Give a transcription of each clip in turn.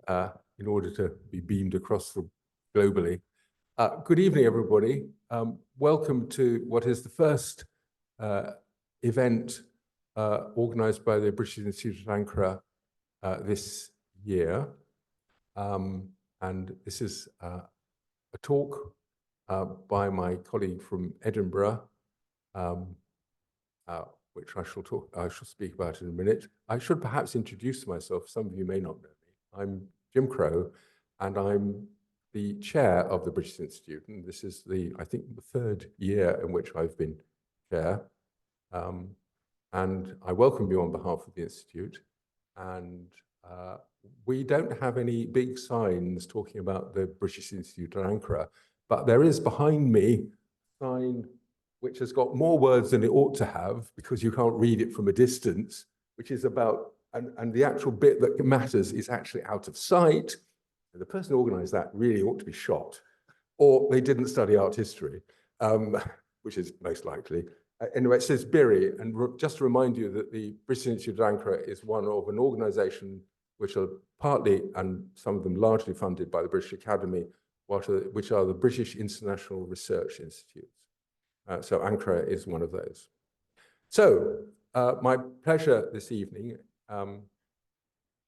in order to be beamed across globally. Good evening, everybody. Welcome to what is the first event organized by the British Institute of Ankara this year. And this is a talk by my colleague from Edinburgh, which I shall speak about in a minute. I should perhaps introduce myself. Some of you may not know me. I'm Jim Crow, and I'm the chair of the British Institute. And this is I think, the third year in which I've been chair. And I welcome you on behalf of the Institute. And we don't have any big signs talking about the British Institute of Ankara, but there is behind me a sign which has got more words than it ought to have, because you can't read it from a distance, which is about, and the actual bit that matters is actually out of sight. The person who organized that really ought to be shot, or they didn't study art history, which is most likely. Anyway, it says Biri, and just to remind you that the British Institute of Ankara is one of an organization which are partly, and some of them largely, funded by the British Academy, which are the British International Research Institutes. So Ankara is one of those. So my pleasure this evening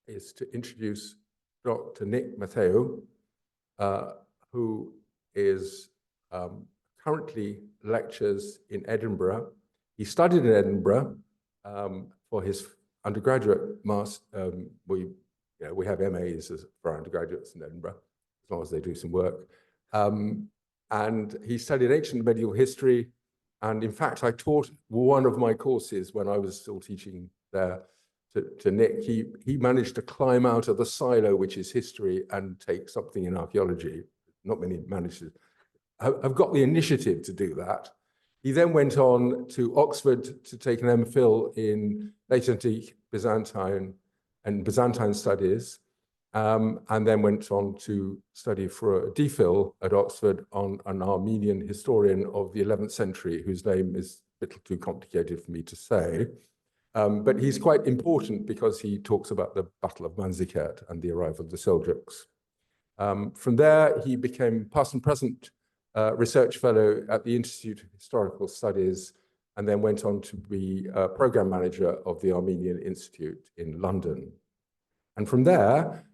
is to introduce Dr. Nick Matteo, who is currently lectures in Edinburgh. He studied in Edinburgh for his undergraduate master. We have MAs for undergraduates in Edinburgh, as long as they do some work. And he studied ancient medieval history. And in fact, I taught one of my courses when I was still teaching there to Nick. He managed to climb out of the silo, which is history, and take something in archaeology. Not many managed to. I've got the initiative to do that. He then went on to Oxford to take an MPhil in late antique Byzantine and Byzantine studies, and then went on to study for a DPhil at Oxford on an Armenian historian of the 11th century, whose name is a little too complicated for me to say. But he's quite important because he talks about the Battle of Manzikert and the arrival of the Seljuqs. From there, he became past and present research fellow at the Institute of Historical Studies, and then went on to be program manager of the Armenian Institute in London. And from there,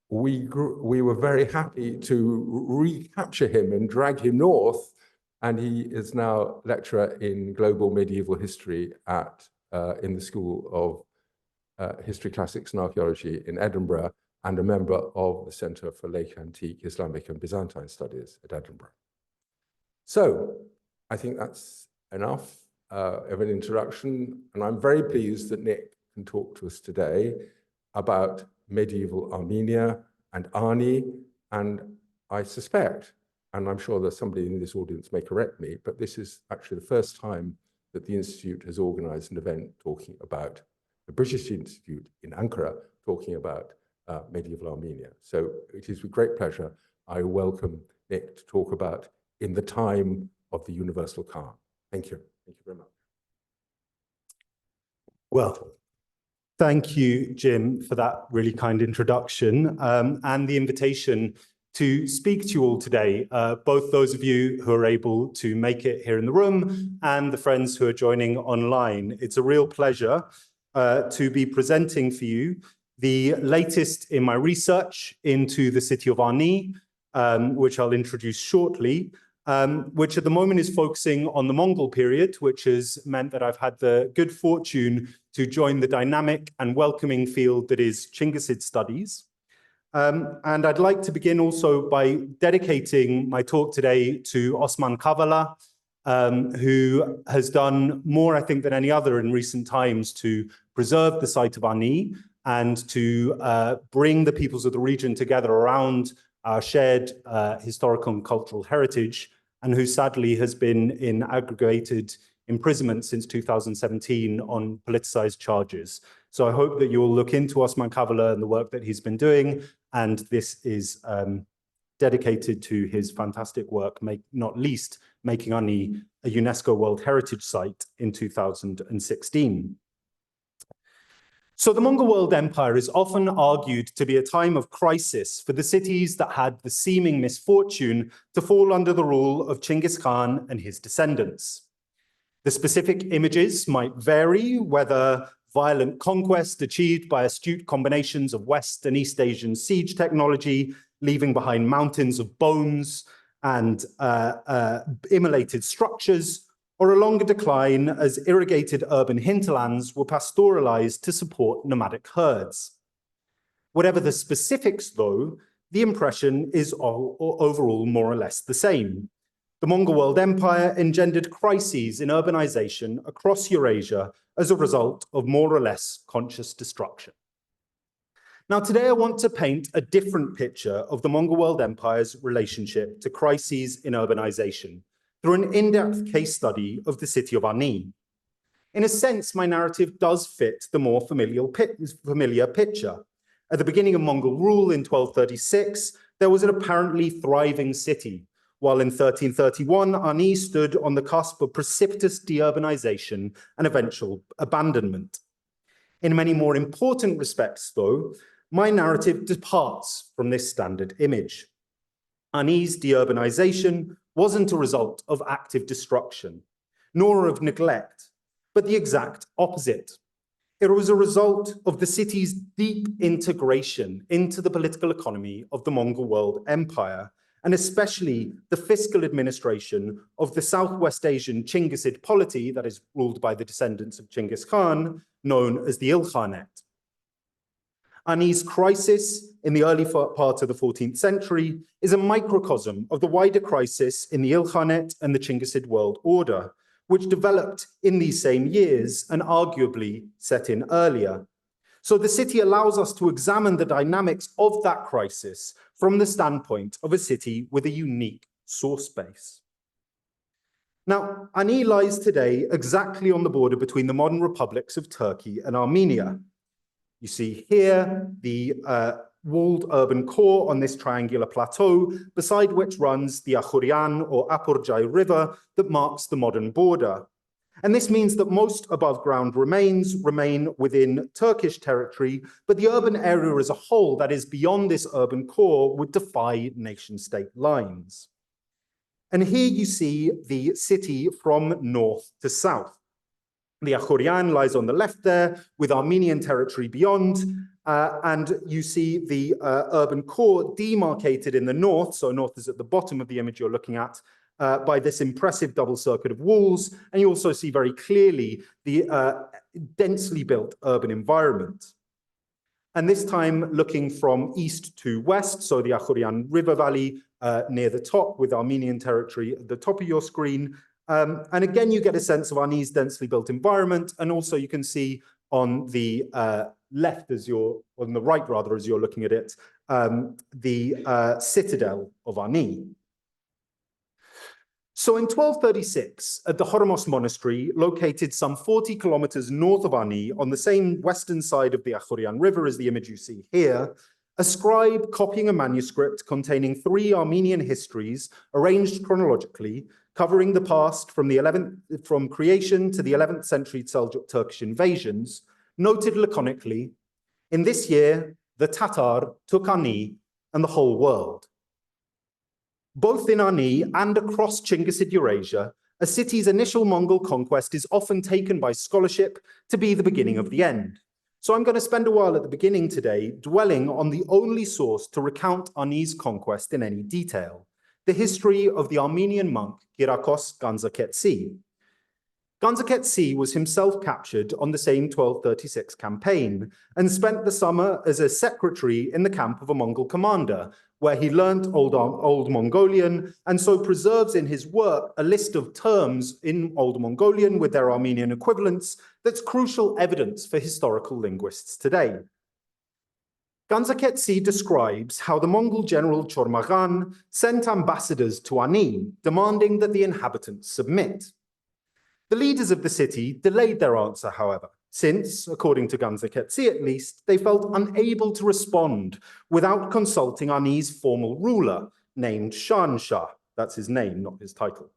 we were very happy to recapture him and drag him north, and he is now lecturer in global medieval history in the School of History, Classics and Archaeology in Edinburgh, and a member of the Centre for Late Antique, Islamic and Byzantine Studies at Edinburgh. So I think that's enough of an introduction, and I'm very pleased that Nick can talk to us today about medieval Armenia and Ani, and I suspect, and I'm sure that somebody in this audience may correct me, but this is actually the first time that the Institute has organized an event talking about the British Institute in Ankara, talking about medieval Armenia. So it is with great pleasure I welcome Nick to talk about In the Time of the Universal Khan. Thank you. Thank you very much. Well, thank you, Jim, for that really kind introduction and the invitation to speak to you all today, both those of you who are able to make it here in the room and the friends who are joining online. It's a real pleasure to be presenting for you the latest in my research into the city of Ani, which I'll introduce shortly, which at the moment is focusing on the Mongol period, which has meant that I've had the good fortune to join the dynamic and welcoming field that is Chinggisid studies. And I'd like to begin also by dedicating my talk today to Osman Kavala, who has done more, I think, than any other in recent times to preserve the site of Ani and to bring the peoples of the region together around our shared historical and cultural heritage, and who sadly has been in aggregated imprisonment since 2017 on politicized charges. So I hope that you will look into Osman Kavala and the work that he's been doing, and this is dedicated to his fantastic work, not least making Ani a UNESCO World Heritage Site in 2016. So the Mongol World Empire is often argued to be a time of crisis for the cities that had the seeming misfortune to fall under the rule of Chinggis Khan and his descendants. The specific images might vary, whether violent conquest achieved by astute combinations of West and East Asian siege technology, leaving behind mountains of bones and immolated structures, or a longer decline as irrigated urban hinterlands were pastoralized to support nomadic herds. Whatever the specifics, though, the impression is overall more or less the same. The Mongol World Empire engendered crises in urbanization across Eurasia as a result of more or less conscious destruction. Now, today I want to paint a different picture of the Mongol World Empire's relationship to crises in urbanization through an in-depth case study of the city of Ani. In a sense, my narrative does fit the more familiar picture. At the beginning of Mongol rule in 1236, there was an apparently thriving city, while in 1331, Ani stood on the cusp of precipitous deurbanization and eventual abandonment. In many more important respects, though, my narrative departs from this standard image. Ani's deurbanization wasn't a result of active destruction, nor of neglect, but the exact opposite. It was a result of the city's deep integration into the political economy of the Mongol World Empire, and especially the fiscal administration of the Southwest Asian Chinggisid polity that is ruled by the descendants of Chinggis Khan, known as the Ilkhanate. Ani's crisis in the early part of the 14th century is a microcosm of the wider crisis in the Ilkhanate and the Chinggisid world order, which developed in these same years and arguably set in earlier. So the city allows us to examine the dynamics of that crisis from the standpoint of a city with a unique source base. Now, Ani lies today exactly on the border between the modern republics of Turkey and Armenia. You see here the walled urban core on this triangular plateau, beside which runs the Akhurian or Arpaçay river that marks the modern border. And this means that most above ground remains remain within Turkish territory, but the urban area as a whole, that is beyond this urban core, would defy nation-state lines. And here you see the city from north to south. The Akhurian lies on the left there, with Armenian territory beyond, and you see the urban core demarcated in the north, so north is at the bottom of the image you're looking at, by this impressive double circuit of walls, and you also see very clearly the densely built urban environment. And this time looking from east to west, so the Akhurian River Valley near the top with Armenian territory at the top of your screen. And again, you get a sense of Ani's densely built environment, and also you can see on the left on the right rather, as you're looking at it, the citadel of Ani. So in 1236, at the Hormos Monastery, located some 40 kilometers north of Ani, on the same western side of the Akhurian River as the image you see here, a scribe copying a manuscript containing 3 Armenian histories arranged chronologically, covering the past from creation to the 11th century Seljuq Turkish invasions, noted laconically, in this year, the Tatar took Ani and the whole world. Both in Ani and across Chinggisid Eurasia, a city's initial Mongol conquest is often taken by scholarship to be the beginning of the end. So I'm going to spend a while at the beginning today dwelling on the only source to recount Ani's conquest in any detail, the history of the Armenian monk Kyriakos Ganzaketsi. Ganzaketsi was himself captured on the same 1236 campaign and spent the summer as a secretary in the camp of a Mongol commander, where he learnt Old Mongolian and so preserves in his work a list of terms in Old Mongolian with their Armenian equivalents that's crucial evidence for historical linguists today. Ganzaketsi describes how the Mongol general Chormaghan sent ambassadors to Ani, demanding that the inhabitants submit. The leaders of the city delayed their answer, however, since, according to Ganzaketsi at least, they felt unable to respond without consulting Ani's formal ruler, named Shahanshah. That's his name, not his title.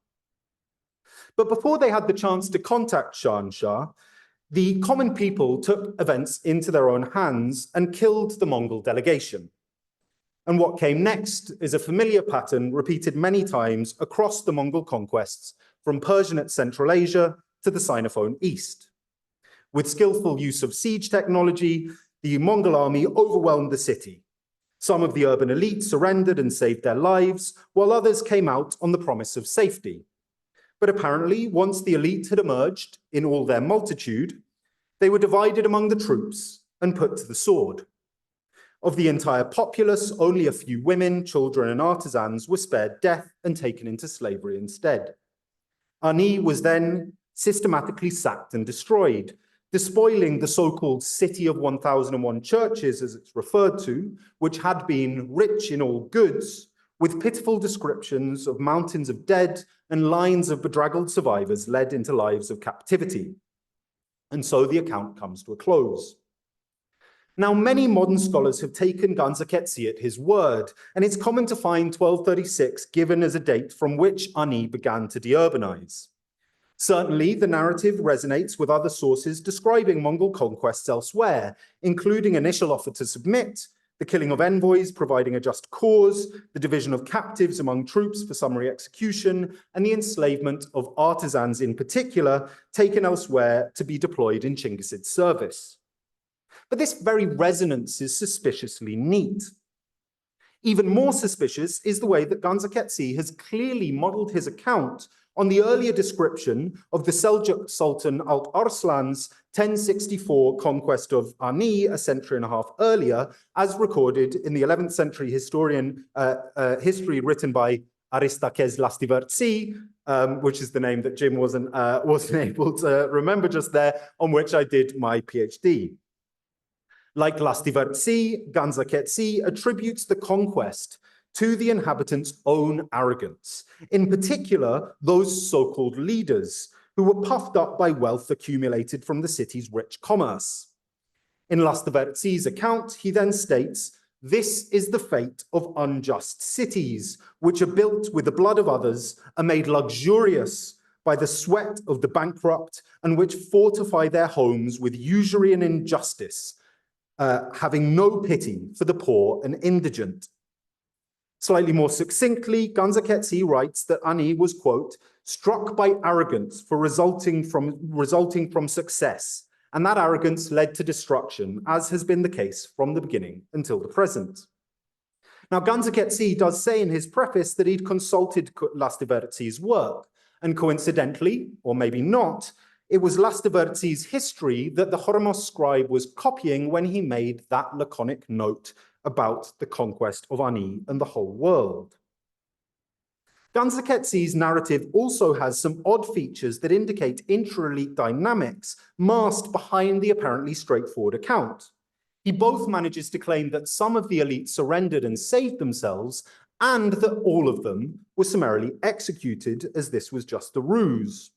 But before they had the chance to contact Shahanshah, the common people took events into their own hands and killed the Mongol delegation. And what came next is a familiar pattern repeated many times across the Mongol conquests from Persianate Central Asia to the Sinophone East. With skillful use of siege technology, the Mongol army overwhelmed the city. Some of the urban elite surrendered and saved their lives, while others came out on the promise of safety. But apparently, once the elite had emerged in all their multitude, they were divided among the troops and put to the sword. Of the entire populace, only a few women, children, and artisans were spared death and taken into slavery instead. Ani was then systematically sacked and destroyed, despoiling the so-called City of 1001 churches, as it's referred to, which had been rich in all goods, with pitiful descriptions of mountains of dead and lines of bedraggled survivors led into lives of captivity. And so the account comes to a close. Now, many modern scholars have taken Ganzaketsi at his word, and it's common to find 1236 given as a date from which Ani began to deurbanize. Certainly, the narrative resonates with other sources describing Mongol conquests elsewhere, including initial offer to submit, the killing of envoys providing a just cause, the division of captives among troops for summary execution, and the enslavement of artisans in particular, taken elsewhere to be deployed in Chinggisid's service. But this very resonance is suspiciously neat. Even more suspicious is the way that Ganzaketsi has clearly modeled his account on the earlier description of the Seljuq Sultan Alp Arslan's 1064 conquest of Ani a century and a half earlier, as recorded in the 11th century history written by Aristocratic Lastivertsi, which is the name that Jim wasn't able to remember just there, on which I did my PhD. Like Lastivertsi, Ganzaketsi attributes the conquest to the inhabitants' own arrogance, in particular those so-called leaders who were puffed up by wealth accumulated from the city's rich commerce. In Lastivertsi's account, he then states, "This is the fate of unjust cities, which are built with the blood of others, are made luxurious by the sweat of the bankrupt, and which fortify their homes with usury and injustice, having no pity for the poor and indigent." Slightly more succinctly, Ganzaketsi writes that Ani was, quote, "struck by arrogance for resulting from success, and that arrogance led to destruction, as has been the case from the beginning until the present." Now, Ganzaketsi does say in his preface that he'd consulted Lastivertsi's work, and coincidentally, or maybe not, it was Lastivertsi's history that the Hormos scribe was copying when he made that laconic note about the conquest of Ani and the whole world. Ganzaketsi's narrative also has some odd features that indicate intra-elite dynamics masked behind the apparently straightforward account. He both manages to claim that some of the elite surrendered and saved themselves, and that all of them were summarily executed, as this was just a ruse.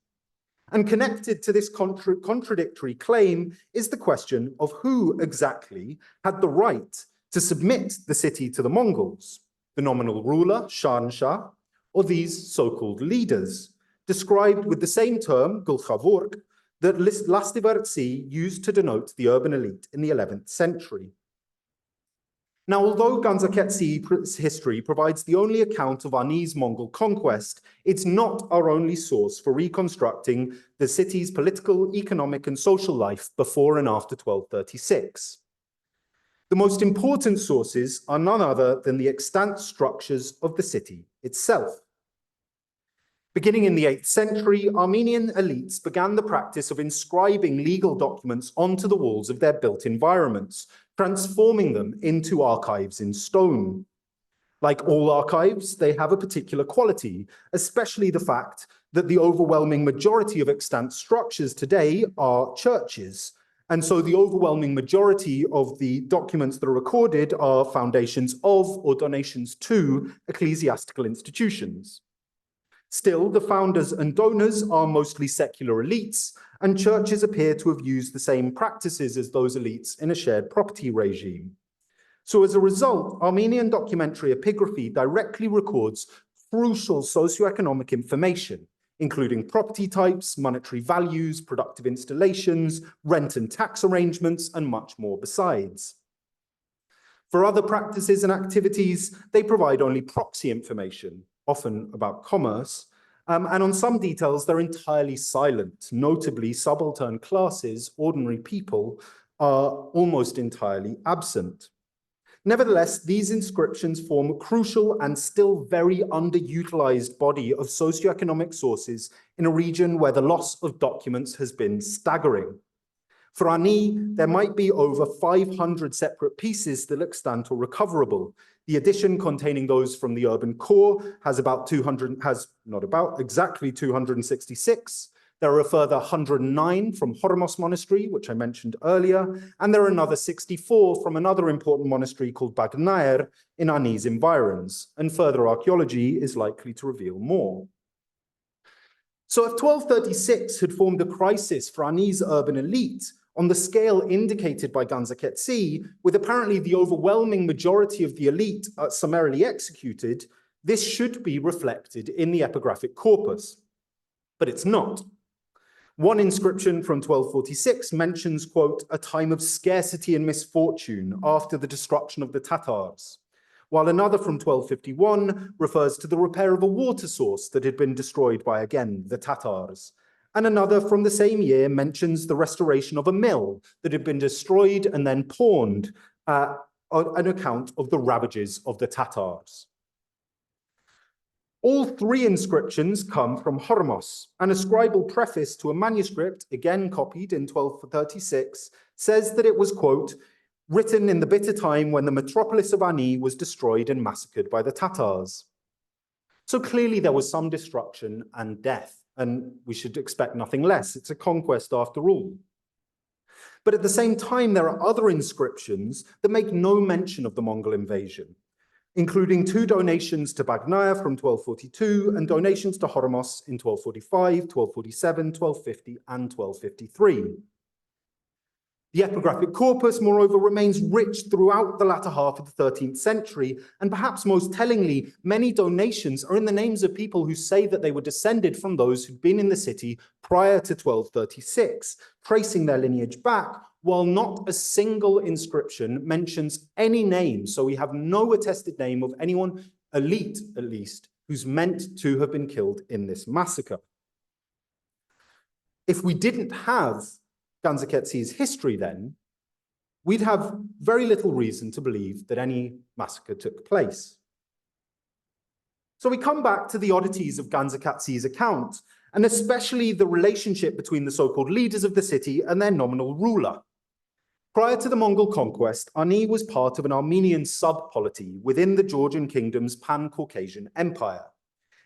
And connected to this contradictory claim is the question of who exactly had the right to submit the city to the Mongols, the nominal ruler, Shahanshah, or these so-called leaders, described with the same term, Gulkhavurk, that Lastivertsi used to denote the urban elite in the 11th century. Now, although Ganzaketsi's history provides the only account of Ani's Mongol conquest, it's not our only source for reconstructing the city's political, economic, and social life before and after 1236. The most important sources are none other than the extant structures of the city itself. Beginning in the 8th century, Armenian elites began the practice of inscribing legal documents onto the walls of their built environments, transforming them into archives in stone. Like all archives, they have a particular quality, especially the fact that the overwhelming majority of extant structures today are churches. And so the overwhelming majority of the documents that are recorded are foundations of or donations to ecclesiastical institutions. Still, the founders and donors are mostly secular elites, and churches appear to have used the same practices as those elites in a shared property regime. So as a result, Armenian documentary epigraphy directly records crucial socioeconomic information, including property types, monetary values, productive installations, rent and tax arrangements, and much more besides. For other practices and activities, they provide only proxy information, often about commerce, and on some details, they're entirely silent. Notably, subaltern classes, ordinary people, are almost entirely absent. Nevertheless, these inscriptions form a crucial and still very underutilized body of socioeconomic sources in a region where the loss of documents has been staggering. For Ani, there might be over 500 separate pieces still extant or recoverable. The edition containing those from the urban core has exactly 266. There are a further 109 from Hormos Monastery, which I mentioned earlier, and there are another 64 from another important monastery called Bagnair in Ani's environs, and further archaeology is likely to reveal more. So if 1236 had formed a crisis for Ani's urban elite, on the scale indicated by Ganzaketsi, with apparently the overwhelming majority of the elite summarily executed, this should be reflected in the epigraphic corpus. But it's not. One inscription from 1246 mentions, quote, a time of scarcity and misfortune after the destruction of the Tatars, while another from 1251 refers to the repair of a water source that had been destroyed by, again, the Tatars. And another from the same year mentions the restoration of a mill that had been destroyed and then pawned on an account of the ravages of the Tatars. All three inscriptions come from Hormos, and a scribal preface to a manuscript, again copied in 1236, says that it was, quote, written in the bitter time when the metropolis of Ani was destroyed and massacred by the Tatars. So clearly there was some destruction and death, and we should expect nothing less. It's a conquest after all. But at the same time, there are other inscriptions that make no mention of the Mongol invasion, including two donations to Bagnair from 1242 and donations to Hormos in 1245, 1247, 1250, and 1253. The epigraphic corpus, moreover, remains rich throughout the latter half of the 13th century, and perhaps most tellingly, many donations are in the names of people who say that they were descended from those who'd been in the city prior to 1236, tracing their lineage back, while not a single inscription mentions any name, so we have no attested name of anyone, elite at least, who's meant to have been killed in this massacre. If we didn't have Ganzaketsi's history then, we'd have very little reason to believe that any massacre took place. So we come back to the oddities of Ganzaketsi's account, and especially the relationship between the so-called leaders of the city and their nominal ruler. Prior to the Mongol conquest, Ani was part of an Armenian sub-polity within the Georgian kingdom's pan-Caucasian empire.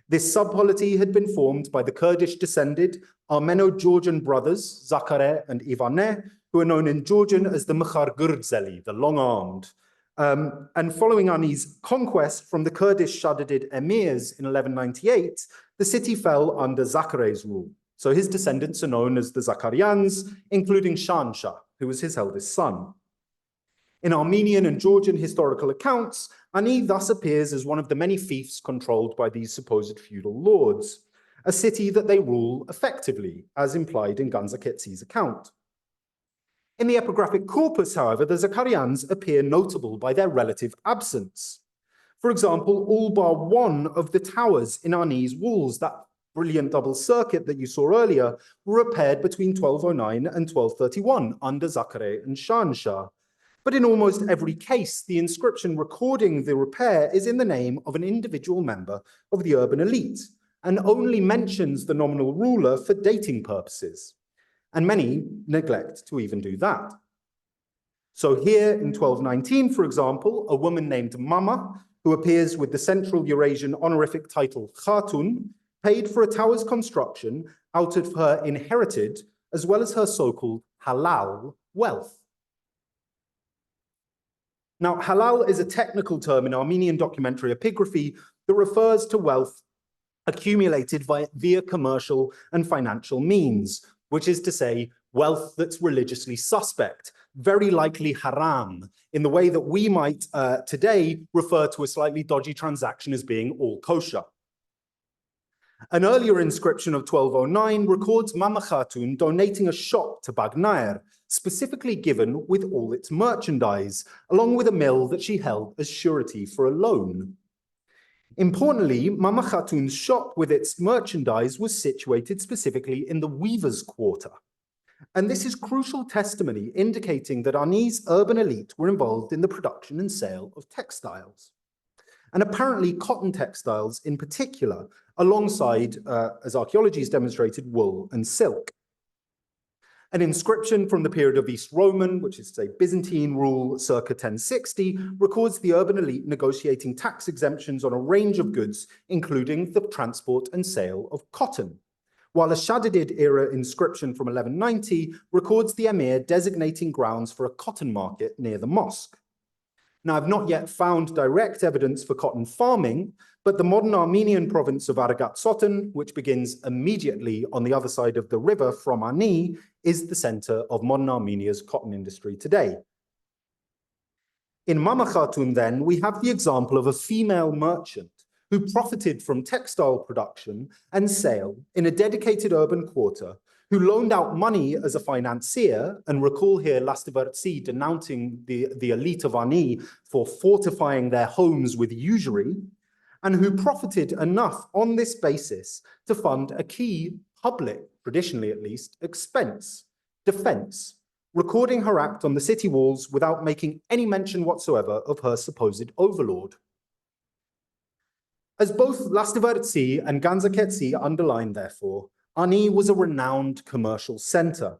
This sub-polity had been formed by the Kurdish-descended Armeno-Georgian brothers, Zakare and Ivane, who are known in Georgian as the Mkhargurdzeli, the long-armed. And following Ani's conquest from the Kurdish Shaddadid emirs in 1198, the city fell under Zakare's rule. So his descendants are known as the Zakarians, including Shahanshah, who was his eldest son. In Armenian and Georgian historical accounts, Ani thus appears as one of the many fiefs controlled by these supposed feudal lords, a city that they rule effectively, as implied in Ganzaketsi's account. In the epigraphic corpus, however, the Zakarians appear notable by their relative absence. For example, all bar one of the towers in Ani's walls, that brilliant double circuit that you saw earlier, were repaired between 1209 and 1231 under Zakare and Shahanshah. But in almost every case, the inscription recording the repair is in the name of an individual member of the urban elite and only mentions the nominal ruler for dating purposes. And many neglect to even do that. So here in 1219, for example, a woman named Mama, who appears with the Central Eurasian honorific title Khatun, paid for a tower's construction out of her inherited, as well as her so-called halal wealth. Now, halal is a technical term in Armenian documentary epigraphy that refers to wealth accumulated via commercial and financial means, which is to say, wealth that's religiously suspect, very likely haram, in the way that we might today refer to a slightly dodgy transaction as being all kosher. An earlier inscription of 1209 records Mama Khatun donating a shop to Bagnair, specifically given with all its merchandise, along with a mill that she held as surety for a loan. Importantly, Mama Khatun's shop with its merchandise was situated specifically in the weavers' quarter. And this is crucial testimony indicating that Arni's urban elite were involved in the production and sale of textiles. And apparently cotton textiles in particular, alongside, as archaeology has demonstrated, wool and silk. An inscription from the period of East Roman, which is, say, Byzantine rule circa 1060, records the urban elite negotiating tax exemptions on a range of goods, including the transport and sale of cotton. While a Shaddadid-era inscription from 1190 records the emir designating grounds for a cotton market near the mosque. Now, I've not yet found direct evidence for cotton farming, but the modern Armenian province of Aragat-Sotin, which begins immediately on the other side of the river from Arni, is the center of modern Armenia's cotton industry today. In Mama Khatun, then, we have the example of a female merchant who profited from textile production and sale in a dedicated urban quarter, who loaned out money as a financier, and recall here Lastivartsi denouncing the elite of Arni for fortifying their homes with usury, and who profited enough on this basis to fund a key public, traditionally at least, expense, defense, recording her act on the city walls without making any mention whatsoever of her supposed overlord. As both Lastivartsi and Ganzaketsi underline, therefore, Arni was a renowned commercial center.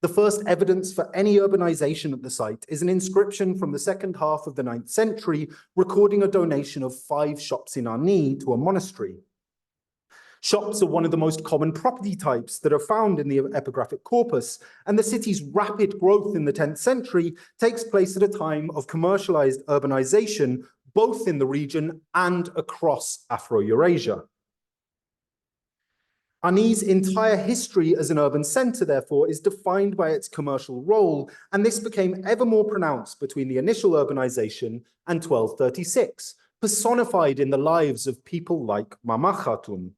The first evidence for any urbanization at the site is an inscription from the second half of the 9th century recording a donation of 5 shops in Arni to a monastery. Shops are one of the most common property types that are found in the epigraphic corpus, and the city's rapid growth in the 10th century takes place at a time of commercialized urbanization, both in the region and across Afro-Eurasia. Arni's entire history as an urban center, therefore, is defined by its commercial role, and this became ever more pronounced between the initial urbanization and 1236, personified in the lives of people like Mama Khatun.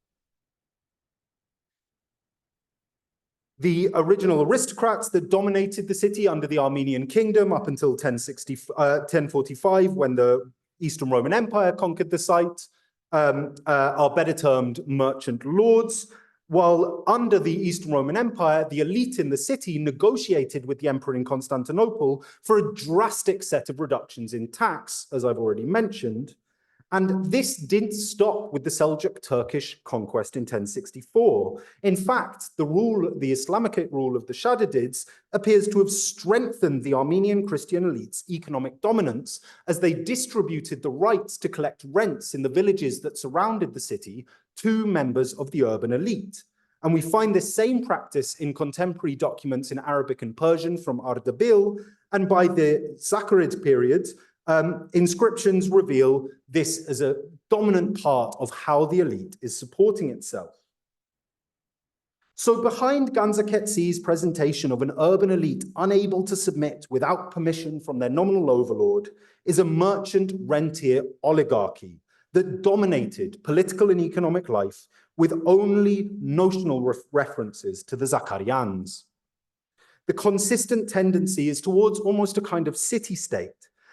The original aristocrats that dominated the city under the Armenian kingdom up until 1045, when the Eastern Roman Empire conquered the site, are better termed merchant lords, while under the Eastern Roman Empire, the elite in the city negotiated with the emperor in Constantinople for a drastic set of reductions in tax, as I've already mentioned. And this didn't stop with the Seljuq Turkish conquest in 1064. In fact, the Islamic rule of the Shaddadids appears to have strengthened the Armenian Christian elite's economic dominance as they distributed the rights to collect rents in the villages that surrounded the city to members of the urban elite. And we find this same practice in contemporary documents in Arabic and Persian from Ardabil, and by the Zakharid period, inscriptions reveal this as a dominant part of how the elite is supporting itself. So behind Ganzaketsi's presentation of an urban elite unable to submit without permission from their nominal overlord is a merchant rentier oligarchy that dominated political and economic life with only notional references to the Zakharians. The consistent tendency is towards almost a kind of city-state,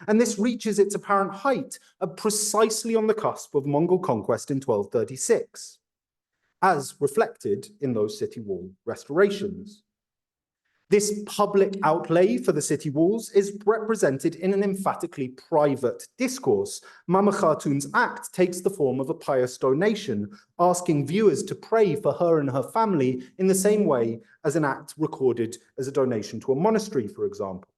and this reaches its apparent height precisely on the cusp of Mongol conquest in 1236, as reflected in those city wall restorations. This public outlay for the city walls is represented in an emphatically private discourse. Mama Khatun's act takes the form of a pious donation, asking viewers to pray for her and her family in the same way as an act recorded as a donation to a monastery, for example.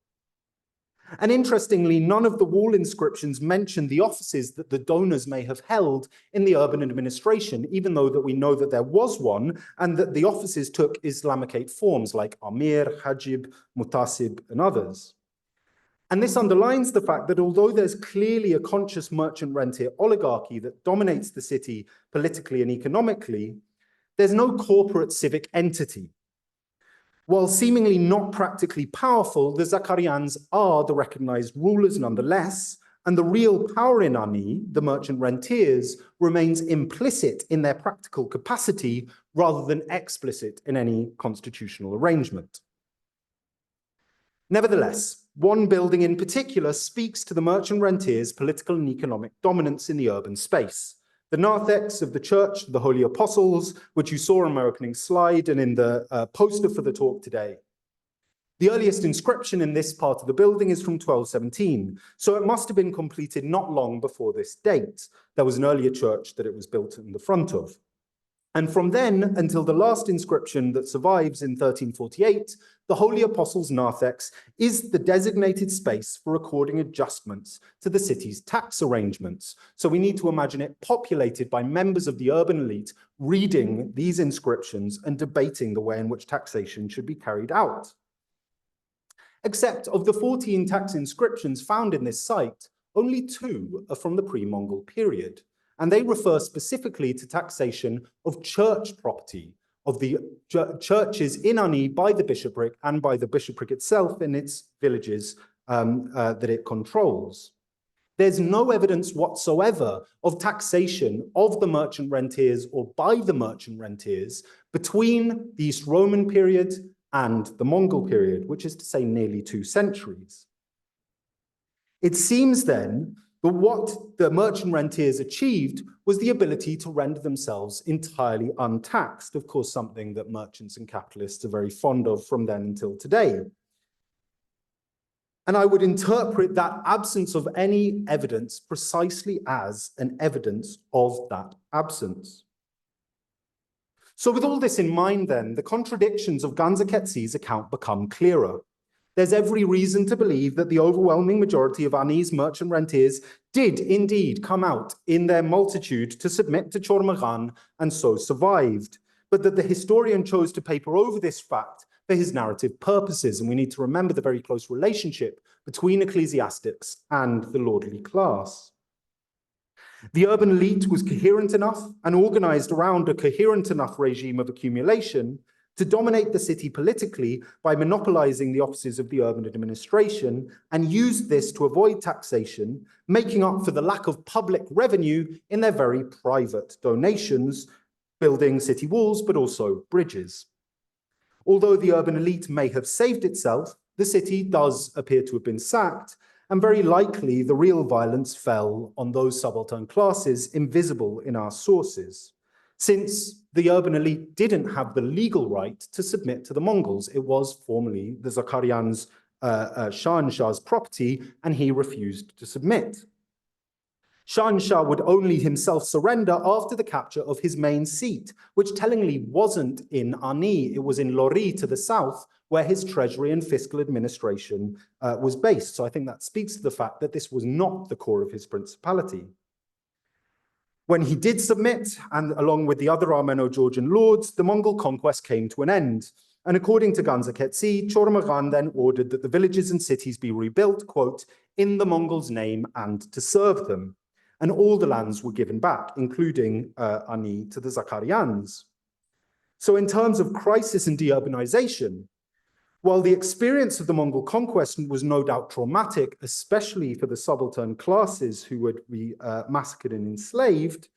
And interestingly, none of the wall inscriptions mention the offices that the donors may have held in the urban administration, even though that we know that there was one, and that the offices took Islamicate forms like Amir, Hajib, Mutasib, and others. And this underlines the fact that although there's clearly a conscious merchant rentier oligarchy that dominates the city politically and economically, there's no corporate civic entity. While seemingly not practically powerful, the Zakharians are the recognized rulers nonetheless, and the real power in Ani, the merchant rentiers, remains implicit in their practical capacity rather than explicit in any constitutional arrangement. Nevertheless, one building in particular speaks to the merchant rentiers' political and economic dominance in the urban space. The narthex of the Church of the Holy Apostles, which you saw on my opening slide and in the poster for the talk today. The earliest inscription in this part of the building is from 1217, so it must have been completed not long before this date. There was an earlier church that it was built in the front of. And from then until the last inscription that survives in 1348, the Holy Apostles' narthex is the designated space for recording adjustments to the city's tax arrangements. So we need to imagine it populated by members of the urban elite reading these inscriptions and debating the way in which taxation should be carried out. Except of the 14 tax inscriptions found in this site, only 2 are from the pre-Mongol period. And they refer specifically to taxation of church property, of the churches in Ani by the bishopric and by the bishopric itself in its villages that it controls. There's no evidence whatsoever of taxation of the merchant rentiers or by the merchant rentiers between the East Roman period and the Mongol period, which is to say nearly 2 centuries. It seems then that what the merchant rentiers achieved was the ability to render themselves entirely untaxed, of course, something that merchants and capitalists are very fond of from then until today. And I would interpret that absence of any evidence precisely as an evidence of that absence. So with all this in mind then, the contradictions of Ganzaketzi's account become clearer. There's every reason to believe that the overwhelming majority of Ani's merchant rentiers did indeed come out in their multitude to submit to Chormaghan and so survived, but that the historian chose to paper over this fact for his narrative purposes, and we need to remember the very close relationship between ecclesiastics and the lordly class. The urban elite was coherent enough and organized around a coherent enough regime of accumulation to dominate the city politically by monopolizing the offices of the urban administration, and used this to avoid taxation, making up for the lack of public revenue in their very private donations, building city walls, but also bridges. Although the urban elite may have saved itself, the city does appear to have been sacked, and very likely the real violence fell on those subaltern classes invisible in our sources. Since the urban elite didn't have the legal right to submit to the Mongols, it was formerly the Zakarian's Shahanshah's property, and he refused to submit. Shahanshah would only himself surrender after the capture of his main seat, which tellingly wasn't in Ani, it was in Lori to the south, where his treasury and fiscal administration was based. So I think that speaks to the fact that this was not the core of his principality. When he did submit, and along with the other Armeno-Georgian lords, the Mongol conquest came to an end. And according to Ganzaketzi, Chormaghan then ordered that the villages and cities be rebuilt, quote, in the Mongols' name and to serve them. And all the lands were given back, including Ani, to the Zakarians. So in terms of crisis and deurbanization, while the experience of the Mongol conquest was no doubt traumatic, especially for the subaltern classes who would be massacred and enslaved,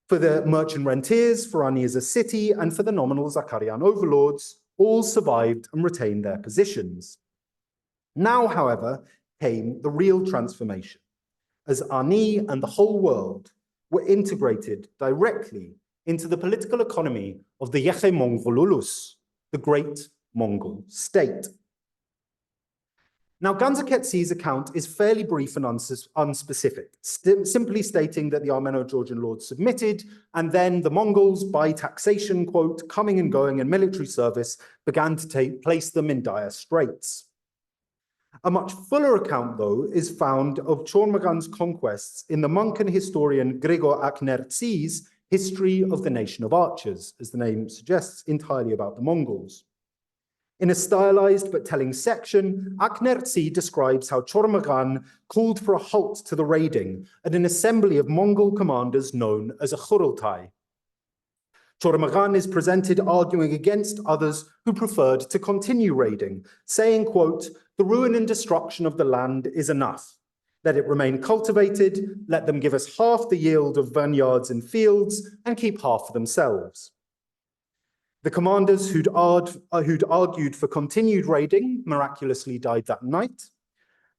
for the merchant rentiers, for Ani as a city, and for the nominal Zakarian overlords, all survived and retained their positions. Now, however, came the real transformation, as Ani and the whole world were integrated directly into the political economy of the Yeche Mongolulus, the great Mongol state. Now, Ganzaketzi's account is fairly brief and unspecific, simply stating that the Armeno-Georgian lords submitted, and then the Mongols, by taxation, quote, coming and going in military service, began to place them in dire straits. A much fuller account, though, is found of Chormaghan's conquests in the monk and historian Grigor Akhnertsi's History of the Nation of Archers, as the name suggests, entirely about the Mongols. In a stylized but telling section, Akhnertsi describes how Chormaghan called for a halt to the raiding at an assembly of Mongol commanders known as a Khurultai. Chormaghan is presented arguing against others who preferred to continue raiding, saying, quote, the ruin and destruction of the land is enough. Let it remain cultivated, let them give us half the yield of vineyards and fields, and keep half for themselves. The commanders who'd argued for continued raiding miraculously died that night,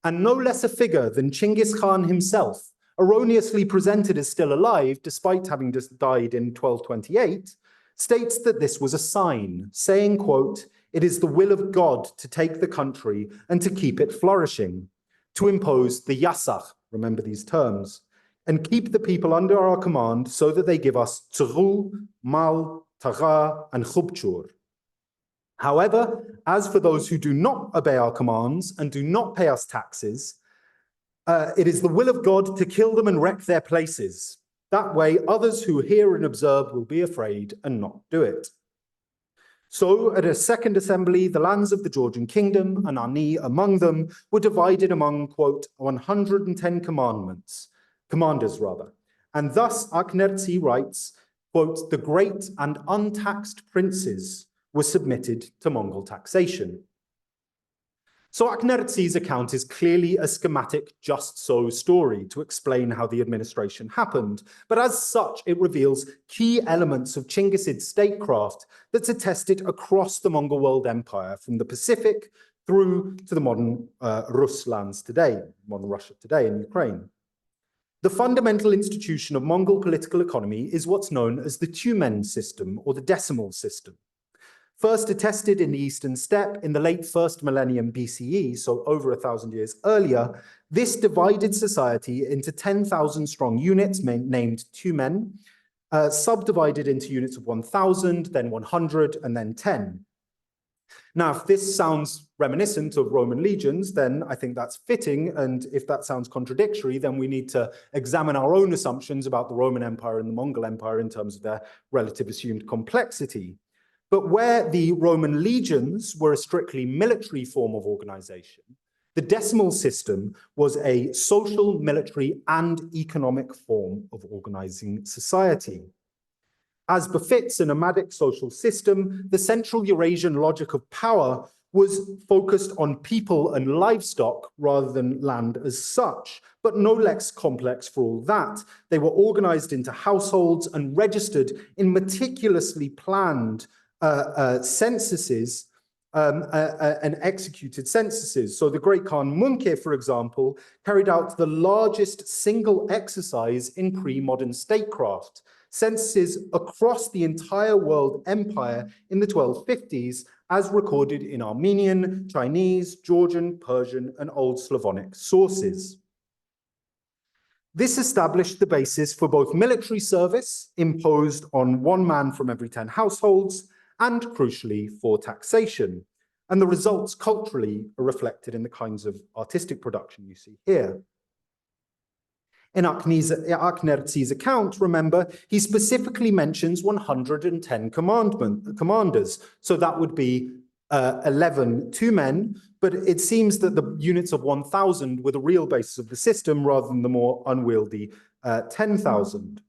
and no less a figure than Chinggis Khan himself, erroneously presented as still alive despite having just died in 1228, states that this was a sign, saying, quote, "It is the will of God to take the country and to keep it flourishing, to impose the yasach," remember these terms, "and keep the people under our command so that they give us tzru, mal, tagha, and khubchur. However, as for those who do not obey our commands and do not pay us taxes, it is the will of God to kill them and wreck their places. That way, others who hear and observe will be afraid and not do it." So, at a second assembly, the lands of the Georgian kingdom, and Ani among them, were divided among, quote, 110 commanders. And thus, Aknertsi writes, quote, "The great and untaxed princes were submitted to Mongol taxation." So Aknertsi's account is clearly a schematic just-so story to explain how the administration happened, but as such, it reveals key elements of Chinggisid statecraft that's attested across the Mongol world empire, from the Pacific through to the modern Rus lands today, modern Russia today and Ukraine. The fundamental institution of Mongol political economy is what's known as the Tumen system, or the decimal system. First attested in the Eastern Steppe in the late first millennium BCE, so over 1,000 years earlier, this divided society into 10,000 strong units named Tumen, subdivided into units of 1,000, then 100, and then 10. Now, if this sounds reminiscent of Roman legions, then I think that's fitting, and if that sounds contradictory, then we need to examine our own assumptions about the Roman Empire and the Mongol Empire in terms of their relative assumed complexity. But where the Roman legions were a strictly military form of organization, the decimal system was a social, military, and economic form of organizing society. As befits a nomadic social system, the Central Eurasian logic of power was focused on people and livestock rather than land as such, but no less complex for all that. They were organized into households and registered in meticulously planned censuses and executed censuses. So the great Khan Munke, for example, carried out the largest single exercise in pre-modern statecraft, censuses across the entire world empire in the 1250s, as recorded in Armenian, Chinese, Georgian, Persian, and Old Slavonic sources. This established the basis for both military service, imposed on one man from every 10 households, and crucially for taxation. And the results culturally are reflected in the kinds of artistic production you see here. In Aknertsi's account, remember, he specifically mentions 110 commanders. So that would be 11 Tumen, but it seems that the units of 1,000 were the real basis of the system rather than the more unwieldy 10,000.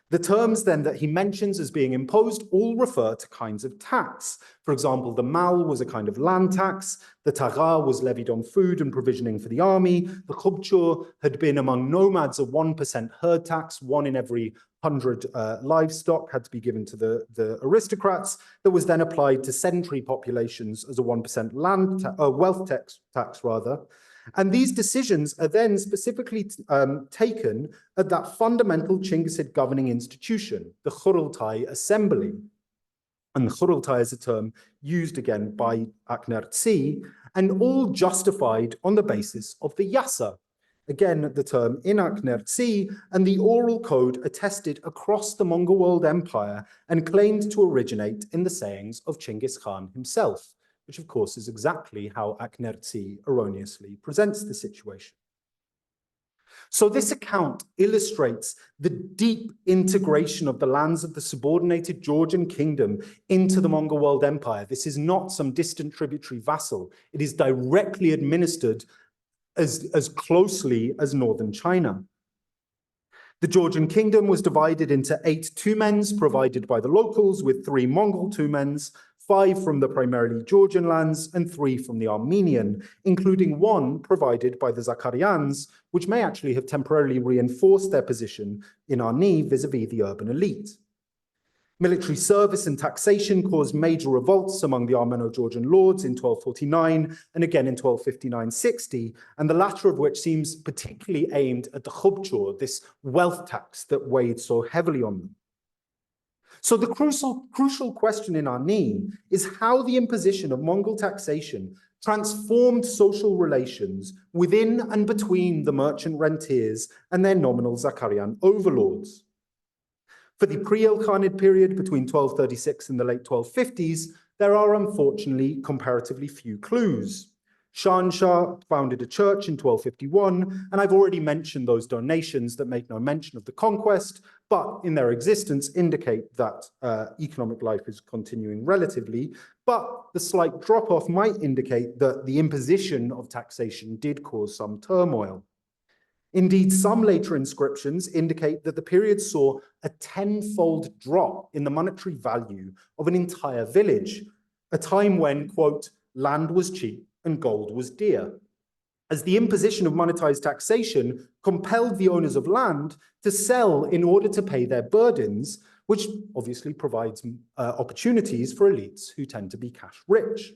The terms then that he mentions as being imposed all refer to kinds of tax. For example, the mal was a kind of land tax, the tagha was levied on food and provisioning for the army, the khubchur had been among nomads a 1% herd tax, 1 in every 100 livestock had to be given to the aristocrats, that was then applied to sedentary populations as a 1% wealth tax rather. And these decisions are then specifically taken at that fundamental Chinggisid governing institution, the Khurultai Assembly. And the Khurultai is a term used again by Aknertsi, and all justified on the basis of the yasa. Again, the term in Aknertsi, and the oral code attested across the Mongol world empire and claimed to originate in the sayings of Chinggis Khan himself, which of course is exactly how Aknertsi erroneously presents the situation. So this account illustrates the deep integration of the lands of the subordinated Georgian kingdom into the Mongol world empire. This is not some distant tributary vassal. It is directly administered as closely as northern China. The Georgian kingdom was divided into 8 tumens provided by the locals, with 3 Mongol tumens, 5 from the primarily Georgian lands, and 3 from the Armenian, including 1 provided by the Zakarians, which may actually have temporarily reinforced their position in Arni vis-a-vis the urban elite. Military service and taxation caused major revolts among the Armeno-Georgian lords in 1249 and again in 1259-60, and the latter of which seems particularly aimed at the khubchur, this wealth tax that weighed so heavily on them. So the crucial question in Arni is how the imposition of Mongol taxation transformed social relations within and between the merchant rentiers and their nominal Zakarian overlords. For the pre-Ilkhanid period between 1236 and the late 1250s, there are unfortunately comparatively few clues. Shahanshah founded a church in 1251, and I've already mentioned those donations that make no mention of the conquest, but in their existence indicate that economic life is continuing relatively, but the slight drop-off might indicate that the imposition of taxation did cause some turmoil. Indeed, some later inscriptions indicate that the period saw a 10-fold drop in the monetary value of an entire village, a time when, quote, land was cheap and gold was dear, as the imposition of monetized taxation compelled the owners of land to sell in order to pay their burdens, which obviously provides opportunities for elites who tend to be cash rich.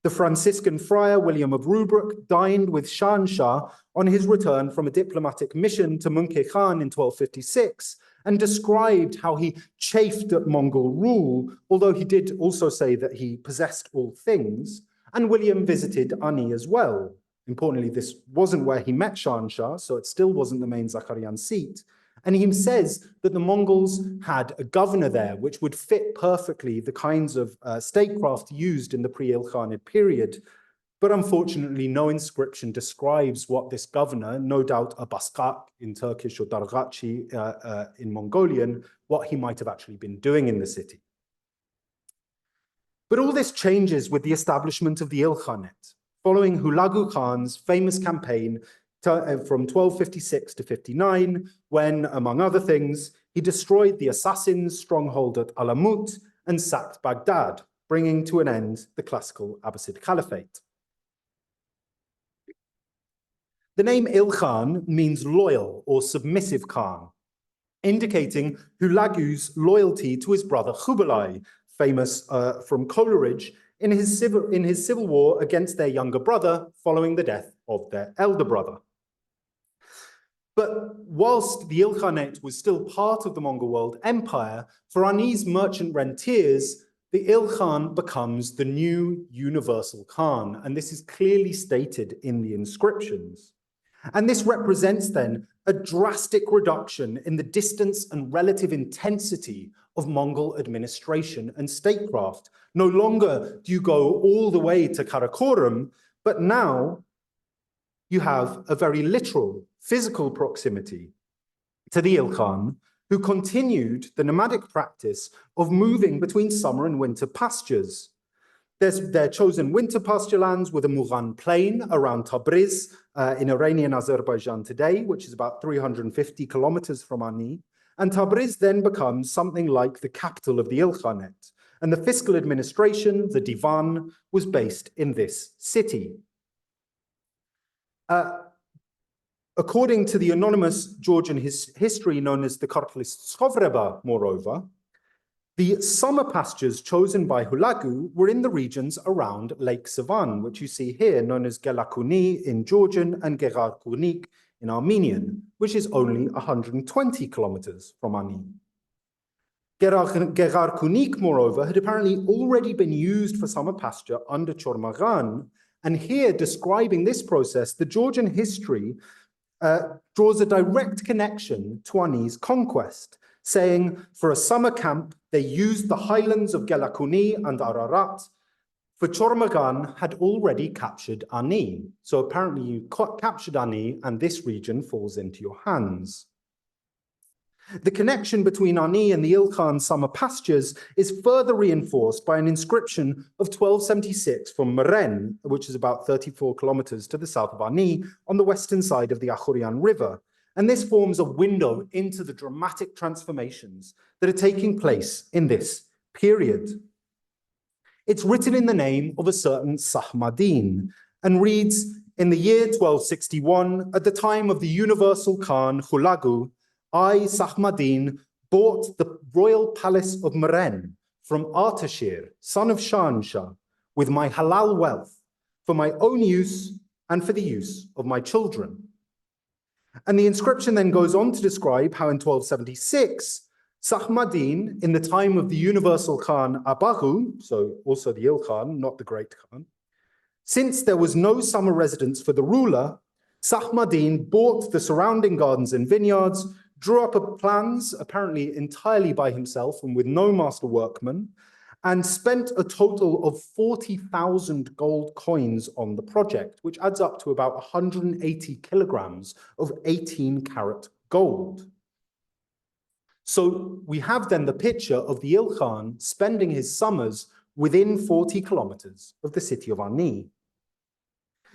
The Franciscan friar William of Rubruck dined with Shahanshah on his return from a diplomatic mission to Munkeh Khan in 1256 and described how he chafed at Mongol rule, although he did also say that he possessed all things, and William visited Ani as well. Importantly, this wasn't where he met Shahanshah, so it still wasn't the main Zakarian seat. And he says that the Mongols had a governor there, which would fit perfectly the kinds of statecraft used in the pre-Ilkhanid period. But unfortunately, no inscription describes what this governor, no doubt a Baskak in Turkish or Dargachi in Mongolian, what he might have actually been doing in the city. But all this changes with the establishment of the Ilkhanate, following Hulagu Khan's famous campaign from 1256 to 59, when, among other things, he destroyed the assassins' stronghold at Alamut and sacked Baghdad, bringing to an end the classical Abbasid Caliphate. The name Ilkhan means loyal or submissive Khan, indicating Hulagu's loyalty to his brother Kublai, famous from Coleridge, in his civil war against their younger brother following the death of their elder brother. But whilst the Ilkhanate was still part of the Mongol world empire, for Ani's merchant rentiers, the Ilkhan becomes the new universal Khan, and this is clearly stated in the inscriptions. And this represents then a drastic reduction in the distance and relative intensity of Mongol administration and statecraft. No longer do you go all the way to Karakorum, but now you have a very literal, physical proximity to the Ilkhan, who continued the nomadic practice of moving between summer and winter pastures. Their chosen winter pasture lands were the Mugan Plain around Tabriz in Iranian Azerbaijan today, which is about 350 kilometers from Ani. And Tabriz then becomes something like the capital of the Ilkhanate. And the fiscal administration, the Divan, was based in this city. According to the anonymous Georgian history known as the Kartlis Skovreba, moreover, the summer pastures chosen by Hulagu were in the regions around Lake Sevan, which you see here, known as Gelakuni in Georgian and Gerarkunik in Armenian, which is only 120 kilometers from Ani. Gerarkunik, moreover, had apparently already been used for summer pasture under Chormagan, and here, describing this process, the Georgian history draws a direct connection to Ani's conquest, saying for a summer camp, they used the highlands of Gelakuni and Ararat, for Chormagan had already captured Ani. So apparently you captured Ani and this region falls into your hands. The connection between Ani and the Ilkhan summer pastures is further reinforced by an inscription of 1276 from Meren, which is about 34 kilometers to the south of Ani, on the western side of the Akhurian River. And this forms a window into the dramatic transformations that are taking place in this period. It's written in the name of a certain Sahmadin and reads, in the year 1261, at the time of the universal Khan Hulagu, I, Sahmadin, bought the royal palace of Meren from Artaşir, son of Shahanshah, with my halal wealth, for my own use and for the use of my children. And the inscription then goes on to describe how in 1276, Sahmadin, in the time of the universal Khan Abahu, so also the Il Khan, not the Great Khan, since there was no summer residence for the ruler, Sahmadin bought the surrounding gardens and vineyards, drew up plans, apparently entirely by himself and with no master workman, and spent a total of 40,000 gold coins on the project, which adds up to about 180 kilograms of 18-karat gold. So we have then the picture of the Il Khan spending his summers within 40 kilometers of the city of Ani.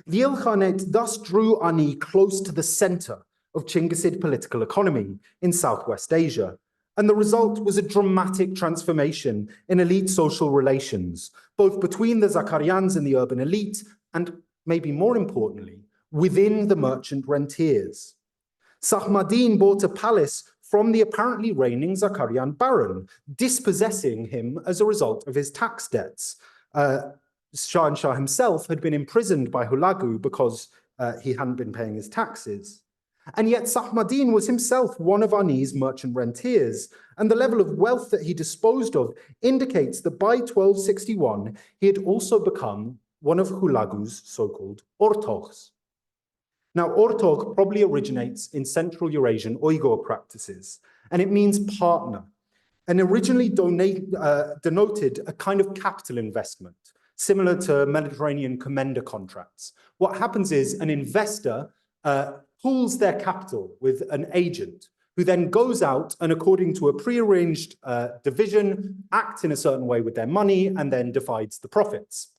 The Il Khanate thus drew Ani close to the center of Chinggisid political economy in Southwest Asia, and the result was a dramatic transformation in elite social relations, both between the Zakarians and the urban elite, and maybe more importantly, within the merchant rentiers. Sahmadin bought a palace from the apparently reigning Zakarian baron, dispossessing him as a result of his tax debts. Shahanshah himself had been imprisoned by Hulagu because he hadn't been paying his taxes. And yet Sahmadin was himself one of Ani's merchant rentiers, and the level of wealth that he disposed of indicates that by 1261, he had also become one of Hulagu's so-called ortoghs. Now, ortogh probably originates in Central Eurasian Uyghur practices, and it means partner, and originally denoted a kind of capital investment, similar to Mediterranean commender contracts. What happens is an investor pools their capital with an agent who then goes out and, according to a prearranged division, acts in a certain way with their money and then divides the profits.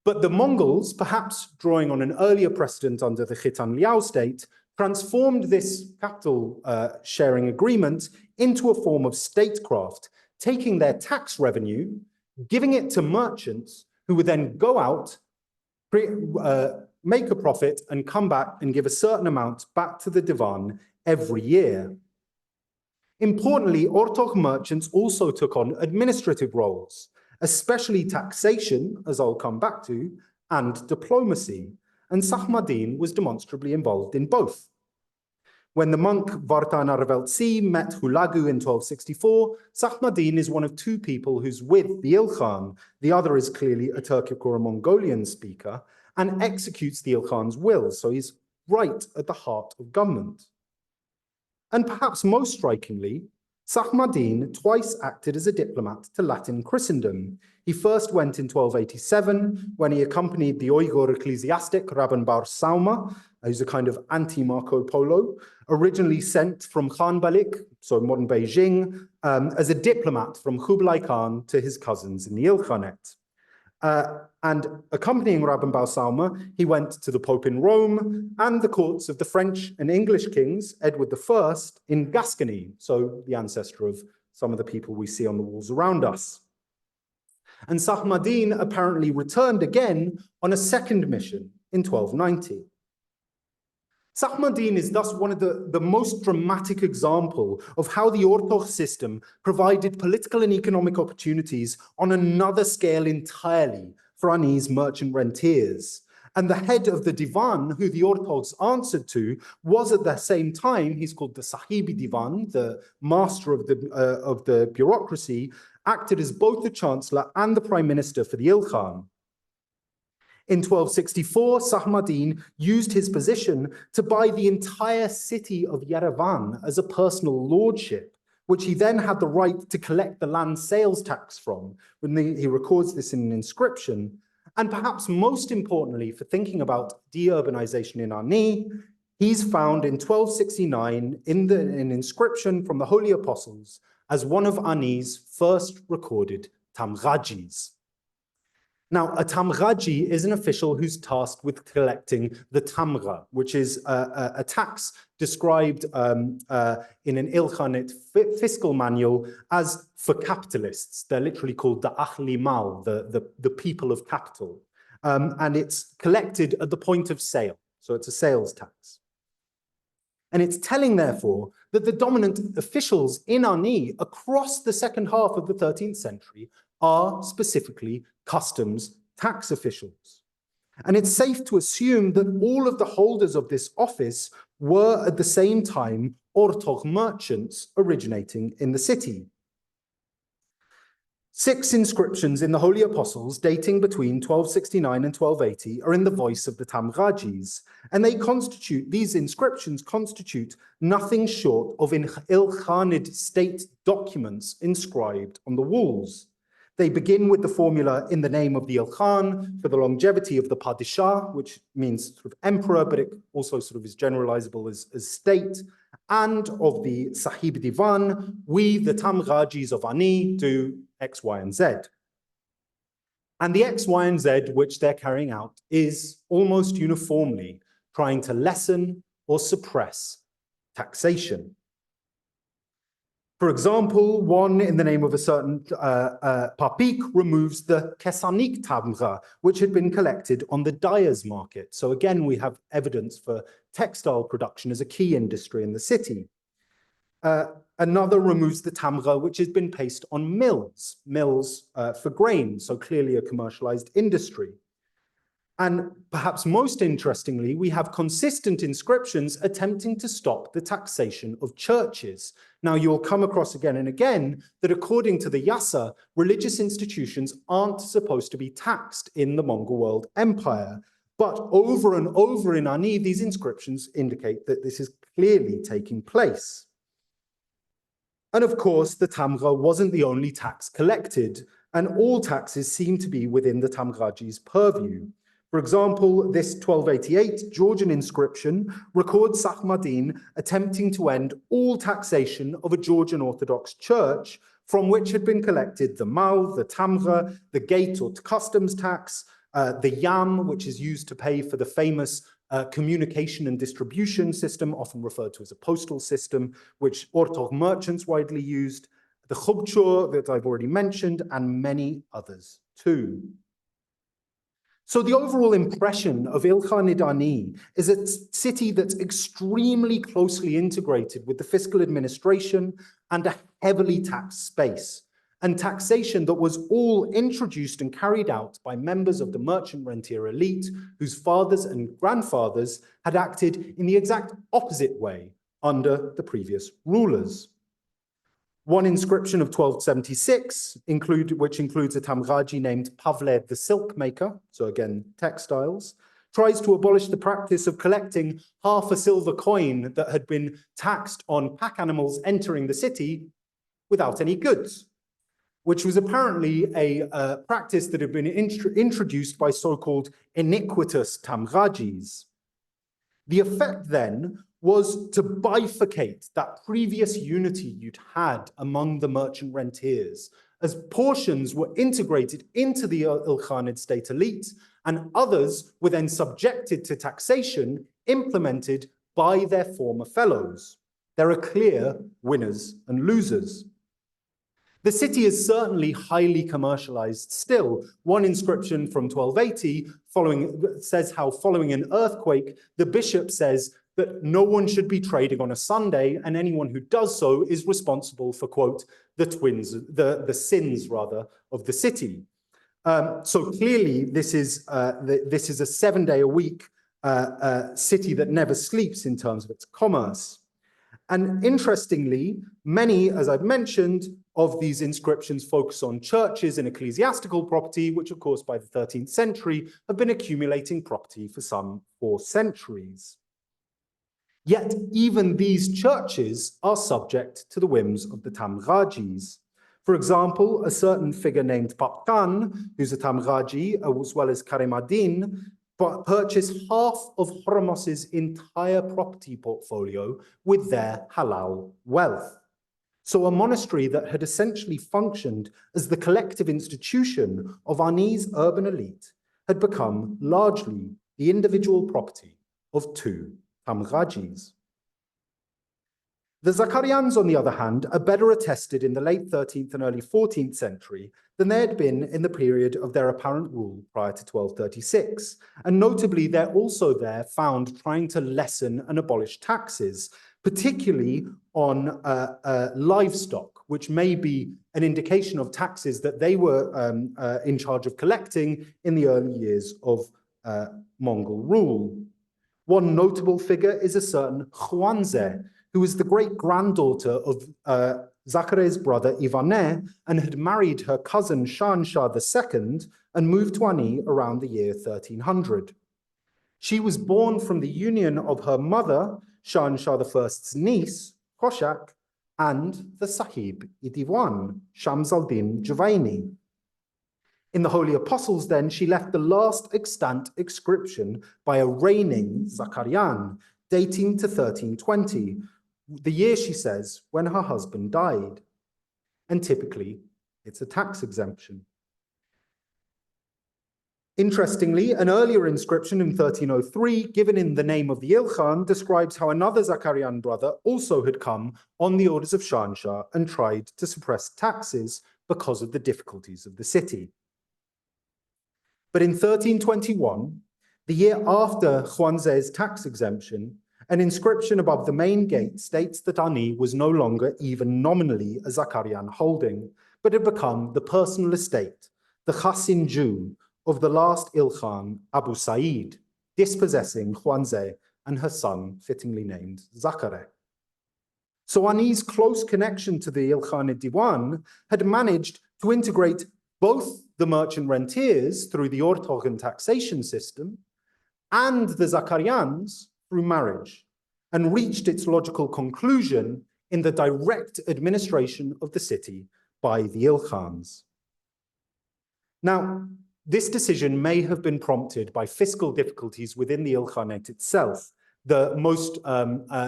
But the Mongols, perhaps drawing on an earlier precedent under the Khitan Liao state, transformed this capital sharing agreement into a form of statecraft, taking their tax revenue, giving it to merchants who would then go out, make a profit, and come back and give a certain amount back to the divan every year. Importantly, ortogh merchants also took on administrative roles, especially taxation, as I'll come back to, and diplomacy, and Sahmadin was demonstrably involved in both. When the monk Vartan Arveltsi met Hulagu in 1264, Sahmadin is one of two people who's with the Il Khan. The other is clearly a Turkic or a Mongolian speaker, and executes the Il Khan's will, so he's right at the heart of government. And perhaps most strikingly, Sahmadin twice acted as a diplomat to Latin Christendom. He first went in 1287 when he accompanied the Uyghur ecclesiastic Rabban Bar Sauma, who's a kind of anti-Marco Polo, originally sent from Khanbalik, so modern Beijing, as a diplomat from Kublai Khan to his cousins in the Il Khanate. And accompanying Rabban Bar Sauma, he went to the Pope in Rome and the courts of the French and English kings, Edward I, in Gascony, so the ancestor of some of the people we see on the walls around us. And Sahmadin apparently returned again on a second mission in 1290. Sahmadin is thus one of the most dramatic example of how the ortogh system provided political and economic opportunities on another scale entirely for Ani's merchant rentiers. And the head of the divan, who the ortoghs answered to, was at the same time, he's called the Sahibi Divan, the master of the bureaucracy, acted as both the chancellor and the prime minister for the Il Khan. In 1264, Sahmadin used his position to buy the entire city of Yerevan as a personal lordship, which he then had the right to collect the land sales tax from. He records this in an inscription. And perhaps most importantly, for thinking about deurbanization in Ani, he's found in 1269 in an inscription from the Holy Apostles as one of Ani's first recorded tamghajis. Now, a tamghaji is an official who's tasked with collecting the tamgha, which is a tax described in an Ilkhanate fiscal manual as for capitalists. They're literally called the ahli mal, the people of capital. And it's collected at the point of sale. So it's a sales tax. And it's telling, therefore, that the dominant officials in Ani across the second half of the 13th century are specifically customs tax officials. And it's safe to assume that all of the holders of this office were at the same time ortog merchants originating in the city. 6 inscriptions in the Holy Apostles dating between 1269 and 1280 are in the voice of the Tamghajis, and these inscriptions constitute nothing short of Ilkhanid state documents inscribed on the walls. They begin with the formula in the name of the Ilkhan for the longevity of the Padishah, which means sort of emperor, but it also sort of is generalizable as state, and of the Sahib Divan, we, the Tamghajis of Ani, do X, Y, and Z. And the X, Y, and Z which they're carrying out is almost uniformly trying to lessen or suppress taxation. For example, one in the name of a certain papik removes the Kesanik tamgha, which had been collected on the dyer's market. So again, we have evidence for textile production as a key industry in the city. Another removes the tamgha, which has been placed on mills for grain, so clearly a commercialized industry. And perhaps most interestingly, we have consistent inscriptions attempting to stop the taxation of churches. Now, you'll come across again and again that according to the Yasa, religious institutions aren't supposed to be taxed in the Mongol world empire. But over and over in Ani, these inscriptions indicate that this is clearly taking place. And of course, the tamgha wasn't the only tax collected, and all taxes seem to be within the Tamghaji's purview. For example, this 1288 Georgian inscription records Sahmadin attempting to end all taxation of a Georgian Orthodox church from which had been collected the mal, the tamgha, the gate or customs tax, the yam, which is used to pay for the famous communication and distribution system, often referred to as a postal system, which ortog merchants widely used, the khubchur that I've already mentioned, and many others too. So the overall impression of Ilkhanid Ani is a city that's extremely closely integrated with the fiscal administration and a heavily taxed space, and taxation that was all introduced and carried out by members of the merchant rentier elite whose fathers and grandfathers had acted in the exact opposite way under the previous rulers. One inscription of 1276, which includes a Tamghaji named Pavle the silk maker, so again, textiles, tries to abolish the practice of collecting half a silver coin that had been taxed on pack animals entering the city without any goods, which was apparently a practice that had been introduced by so-called iniquitous Tamghajis. The effect then was to bifurcate that previous unity you'd had among the merchant rentiers, as portions were integrated into the Ilkhanid state elite, and others were then subjected to taxation implemented by their former fellows. There are clear winners and losers. The city is certainly highly commercialized still. One inscription from 1280 says how following an earthquake, the bishop says that no one should be trading on a Sunday, and anyone who does so is responsible for, quote, the sins rather of the city. So clearly this is a 7-day-a-week city that never sleeps in terms of its commerce. And interestingly, many, as I've mentioned, of these inscriptions focus on churches and ecclesiastical property, which of course by the 13th century have been accumulating property for some 4 centuries. Yet even these churches are subject to the whims of the Tamghajis. For example, a certain figure named Papkan, who's a Tamghaji, as well as Karimadin, purchased half of Hormoz's entire property portfolio with their halal wealth. So a monastery that had essentially functioned as the collective institution of Ani's urban elite had become largely the individual property of two Tamghajis. The Zakarians, on the other hand, are better attested in the late 13th and early 14th century than they had been in the period of their apparent rule prior to 1236. And notably, they're also there found trying to lessen and abolish taxes, particularly on livestock, which may be an indication of taxes that they were in charge of collecting in the early years of Mongol rule. One notable figure is a certain Huanze, who was the great-granddaughter of Zakhare's brother Ivane and had married her cousin Shahanshah II and moved to Ani around the year 1300. She was born from the union of her mother, Shahanshah I's niece, Khoshak, and the Sahib-i-Diwan, Shams al-Din Juvaini. In the Holy Apostles, then, she left the last extant inscription by a reigning Zakarian, dating to 1320, the year, she says, when her husband died. And typically, it's a tax exemption. Interestingly, an earlier inscription in 1303, given in the name of the Ilkhan, describes how another Zakarian brother also had come on the orders of Shahanshah and tried to suppress taxes because of the difficulties of the city. But in 1321, the year after Huanze's tax exemption, an inscription above the main gate states that Ani was no longer even nominally a Zakarian holding, but had become the personal estate, the Khasinju, of the last Ilkhan, Abu Sa'id, dispossessing Huanze and her son, fittingly named Zakare. So Ani's close connection to the Ilkhan-i-Diwan had managed to integrate both the merchant rentiers through the Ortogan taxation system and the Zakarians through marriage, and reached its logical conclusion in the direct administration of the city by the Ilkhans. Now, this decision may have been prompted by fiscal difficulties within the Ilkhanate itself, the most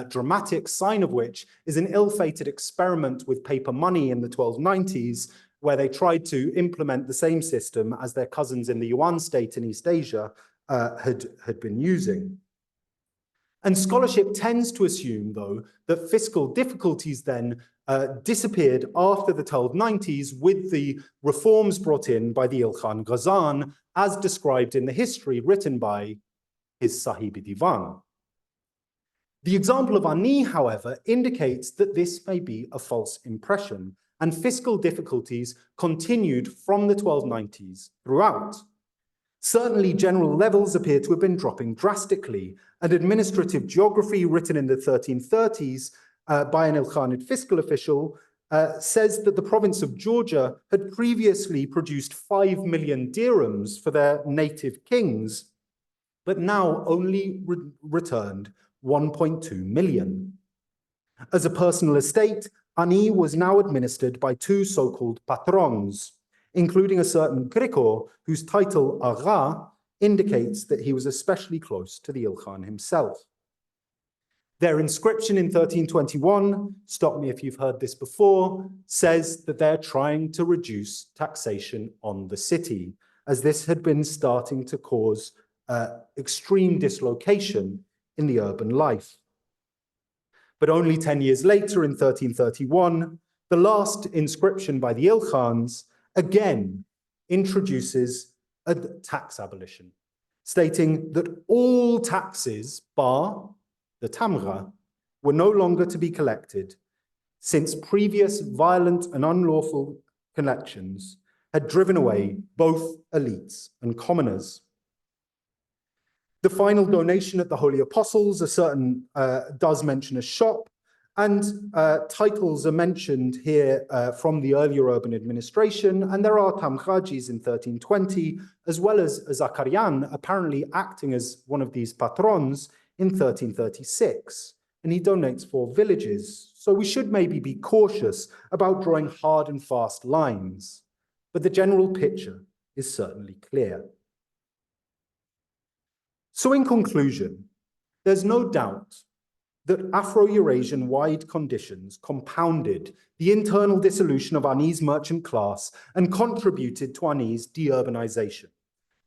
dramatic sign of which is an ill-fated experiment with paper money in the 1290s, where they tried to implement the same system as their cousins in the Yuan state in East Asia had been using. And scholarship tends to assume, though, that fiscal difficulties then disappeared after the 1290s with the reforms brought in by the Ilkhan Ghazan, as described in the history written by his Sahib-i-Divan. The example of Ani, however, indicates that this may be a false impression, and fiscal difficulties continued from the 1290s throughout. Certainly, general levels appear to have been dropping drastically, and administrative geography written in the 1330s by an Ilkhanid fiscal official says that the province of Georgia had previously produced 5 million dirhams for their native kings, but now only returned 1.2 million. As a personal estate, Ani was now administered by two so-called patrons, including a certain Greco whose title, Agha, indicates that he was especially close to the Ilkhan himself. Their inscription in 1321, stop me if you've heard this before, says that they're trying to reduce taxation on the city, as this had been starting to cause extreme dislocation in the urban life. But only 10 years later, in 1331, the last inscription by the Ilkhans again introduces a tax abolition, stating that all taxes, bar the tamgha, were no longer to be collected, since previous violent and unlawful collections had driven away both elites and commoners. The final donation at the Holy Apostles, a certain does mention a shop, and titles are mentioned here from the earlier urban administration, and there are Tamghajis in 1320, as well as Zakarian apparently acting as one of these patrons in 1336, and he donates 4 villages. So we should maybe be cautious about drawing hard and fast lines, but the general picture is certainly clear. So in conclusion, there's no doubt that Afro-Eurasian-wide conditions compounded the internal dissolution of Ani's merchant class and contributed to Ani's deurbanization.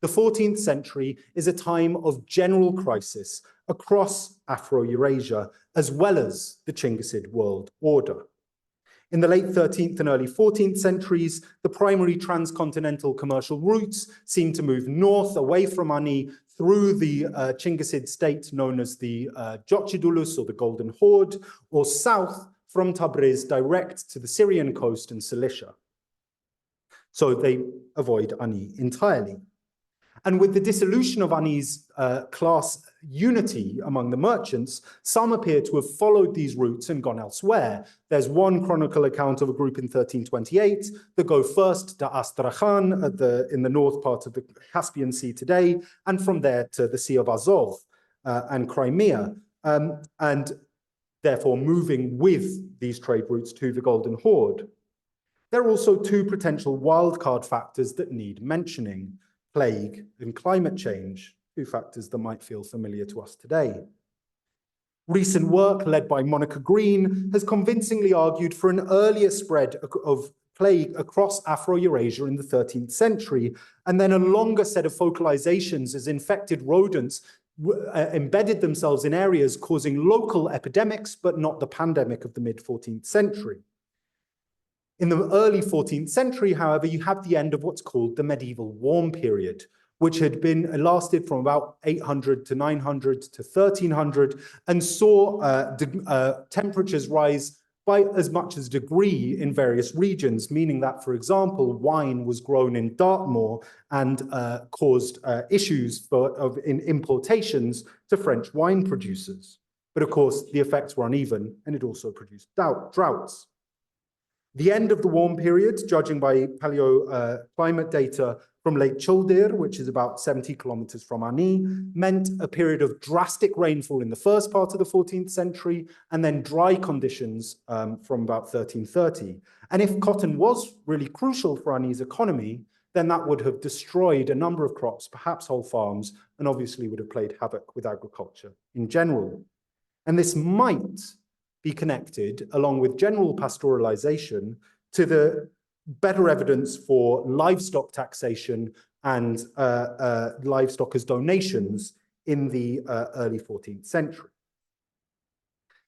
The 14th century is a time of general crisis across Afro-Eurasia, as well as the Chinggisid world order. In the late 13th and early 14th centuries, the primary transcontinental commercial routes seemed to move north away from Ani through the Chinggisid state known as the Jochidulus or the Golden Horde, or south from Tabriz direct to the Syrian coast and Cilicia. So they avoid Ani entirely. And with the dissolution of Ani's class unity among the merchants, some appear to have followed these routes and gone elsewhere. There's one chronicle account of a group in 1328 that go first to Astrakhan in the north part of the Caspian Sea today, and from there to the Sea of Azov and Crimea, and therefore moving with these trade routes to the Golden Horde. There are also two potential wildcard factors that need mentioning: plague and climate change, two factors that might feel familiar to us today. Recent work led by Monica Green has convincingly argued for an earlier spread of plague across Afro-Eurasia in the 13th century, and then a longer set of focalizations as infected rodents embedded themselves in areas causing local epidemics, but not the pandemic of the mid-14th century. In the early 14th century, however, you have the end of what's called the medieval warm period, which had lasted from about 800 to 900 to 1300 and saw temperatures rise by as much as a degree in various regions, meaning that, for example, wine was grown in Dartmoor and caused issues in importations to French wine producers. But of course, the effects were uneven and it also produced droughts. The end of the warm period, judging by paleoclimate data from Lake Chuldir, which is about 70 kilometers from Ani, meant a period of drastic rainfall in the first part of the 14th century, and then dry conditions from about 1330. And if cotton was really crucial for Ani's economy, then that would have destroyed a number of crops, perhaps whole farms, and obviously would have played havoc with agriculture in general. And this might be connected, along with general pastoralization, to the better evidence for livestock taxation and livestock as donations in the early 14th century.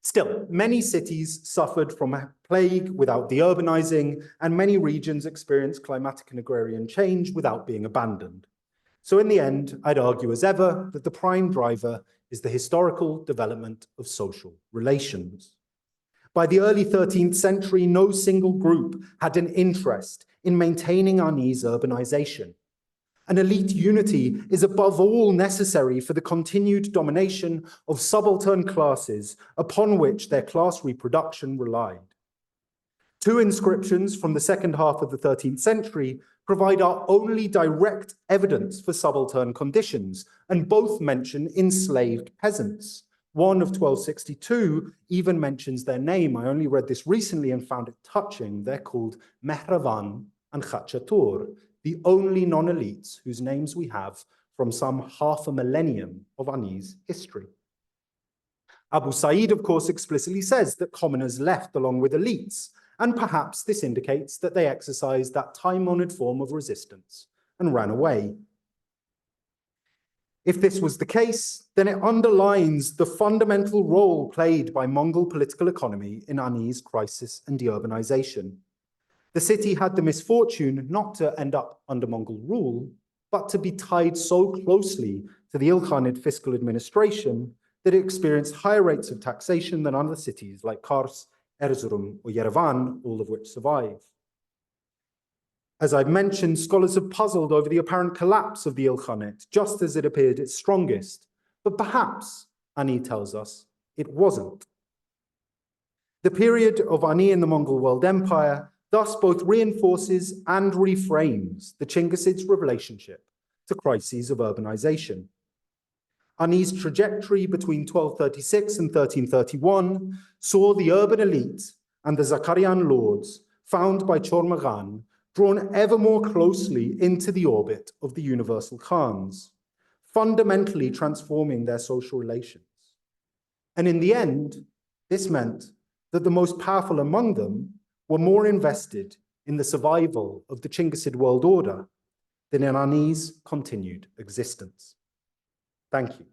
Still, many cities suffered from a plague without deurbanizing, and many regions experienced climatic and agrarian change without being abandoned. So in the end, I'd argue as ever that the prime driver is the historical development of social relations. By the early 13th century, no single group had an interest in maintaining Ani's urbanization. An elite unity is above all necessary for the continued domination of subaltern classes upon which their class reproduction relied. Two inscriptions from the second half of the 13th century provide our only direct evidence for subaltern conditions, and both mention enslaved peasants. One of 1262 even mentions their name. I only read this recently and found it touching. They're called Mehravan and Khachatur, the only non-elites whose names we have from some half a millennium of Ani's history. Abu Sa'id, of course, explicitly says that commoners left along with elites, and perhaps this indicates that they exercised that time-honored form of resistance and ran away. If this was the case, then it underlines the fundamental role played by Mongol political economy in Ani's crisis and deurbanization. The city had the misfortune not to end up under Mongol rule, but to be tied so closely to the Ilkhanid fiscal administration that it experienced higher rates of taxation than other cities like Kars, Erzurum, or Yerevan, all of which survive. As I've mentioned, scholars have puzzled over the apparent collapse of the Ilkhanate, just as it appeared its strongest. But perhaps, Ani tells us, it wasn't. The period of Ani in the Mongol world empire thus both reinforces and reframes the Chinggisid's relationship to crises of urbanization. Ani's trajectory between 1236 and 1331 saw the urban elite and the Zakarian lords found by Chormagan drawn ever more closely into the orbit of the universal Khans, fundamentally transforming their social relations. And in the end, this meant that the most powerful among them were more invested in the survival of the Chinggisid world order than in Arni's continued existence. Thank you.